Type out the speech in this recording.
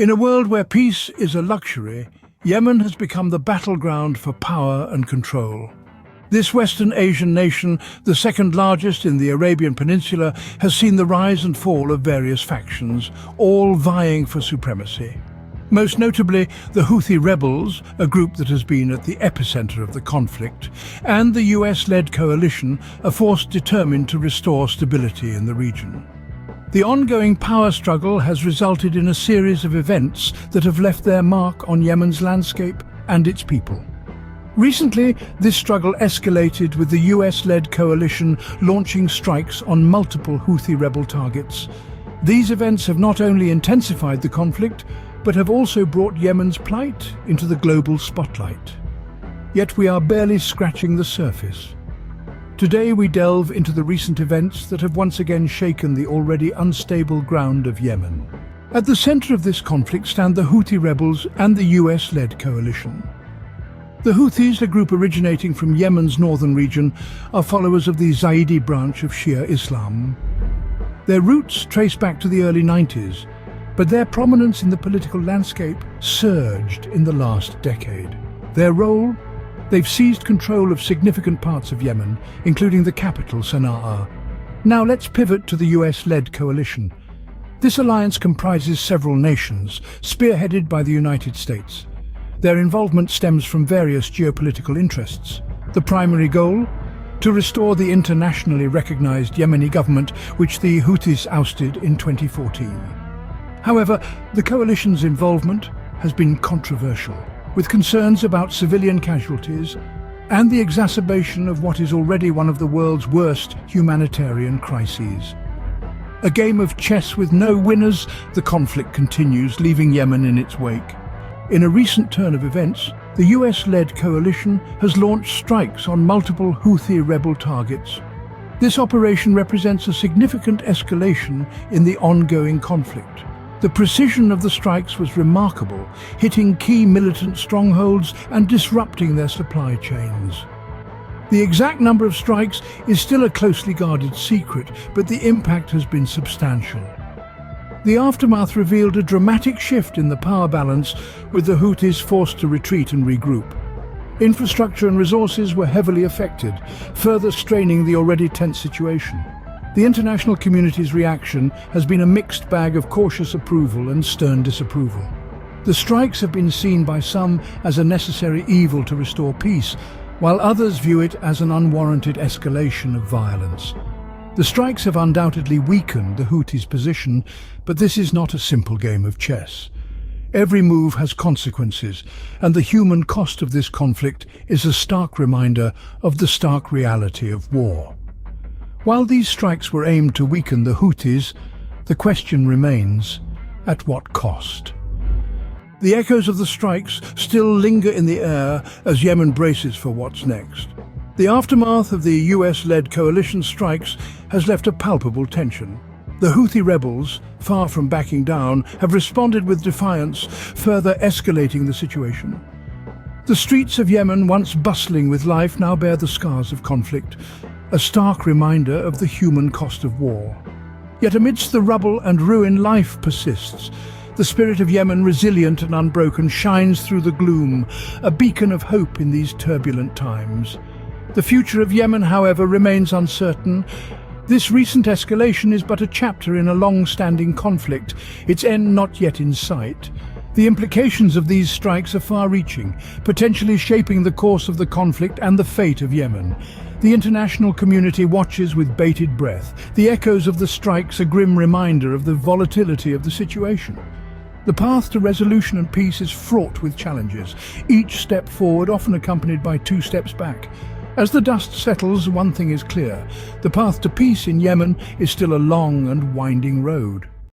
In a world where peace is a luxury, Yemen has become the battleground for power and control. This Western Asian nation, the second largest in the Arabian Peninsula, has seen the rise and fall of various factions, all vying for supremacy. Most notably, the Houthi rebels, a group that has been at the epicenter of the conflict, and the US-led coalition, a force determined to restore stability in the region. The ongoing power struggle has resulted in a series of events that have left their mark on Yemen's landscape and its people. Recently, this struggle escalated with the US-led coalition launching strikes on multiple Houthi rebel targets. These events have not only intensified the conflict, but have also brought Yemen's plight into the global spotlight. Yet we are barely scratching the surface. Today we delve into the recent events that have once again shaken the already unstable ground of Yemen. At the center of this conflict stand the Houthi rebels and the US-led coalition. The Houthis, a group originating from Yemen's northern region, are followers of the Zaidi branch of Shia Islam. Their roots trace back to the early 90s, but their prominence in the political landscape surged in the last decade. Their role? They've seized control of significant parts of Yemen, including the capital, Sana'a. Now let's pivot to the US-led coalition. This alliance comprises several nations, spearheaded by the United States. Their involvement stems from various geopolitical interests. The primary goal? To restore the internationally recognized Yemeni government, which the Houthis ousted in 2014. However, the coalition's involvement has been controversial, with concerns about civilian casualties and the exacerbation of what is already one of the world's worst humanitarian crises. A game of chess with no winners, the conflict continues, leaving Yemen in its wake. In a recent turn of events, the US-led coalition has launched strikes on multiple Houthi rebel targets. This operation represents a significant escalation in the ongoing conflict. The precision of the strikes was remarkable, hitting key militant strongholds and disrupting their supply chains. The exact number of strikes is still a closely guarded secret, but the impact has been substantial. The aftermath revealed a dramatic shift in the power balance, with the Houthis forced to retreat and regroup. Infrastructure and resources were heavily affected, further straining the already tense situation. The international community's reaction has been a mixed bag of cautious approval and stern disapproval. The strikes have been seen by some as a necessary evil to restore peace, while others view it as an unwarranted escalation of violence. The strikes have undoubtedly weakened the Houthis' position, but this is not a simple game of chess. Every move has consequences, and the human cost of this conflict is a stark reminder of the stark reality of war. While these strikes were aimed to weaken the Houthis, the question remains, at what cost? The echoes of the strikes still linger in the air as Yemen braces for what's next. The aftermath of the US-led coalition strikes has left a palpable tension. The Houthi rebels, far from backing down, have responded with defiance, further escalating the situation. The streets of Yemen, once bustling with life, now bear the scars of conflict, a stark reminder of the human cost of war. Yet amidst the rubble and ruin, life persists. The spirit of Yemen, resilient and unbroken, shines through the gloom, a beacon of hope in these turbulent times. The future of Yemen, however, remains uncertain. This recent escalation is but a chapter in a long-standing conflict, its end not yet in sight. The implications of these strikes are far-reaching, potentially shaping the course of the conflict and the fate of Yemen. The international community watches with bated breath. The echoes of the strikes a grim reminder of the volatility of the situation. The path to resolution and peace is fraught with challenges, each step forward often accompanied by 2 steps back. As the dust settles, one thing is clear: the path to peace in Yemen is still a long and winding road.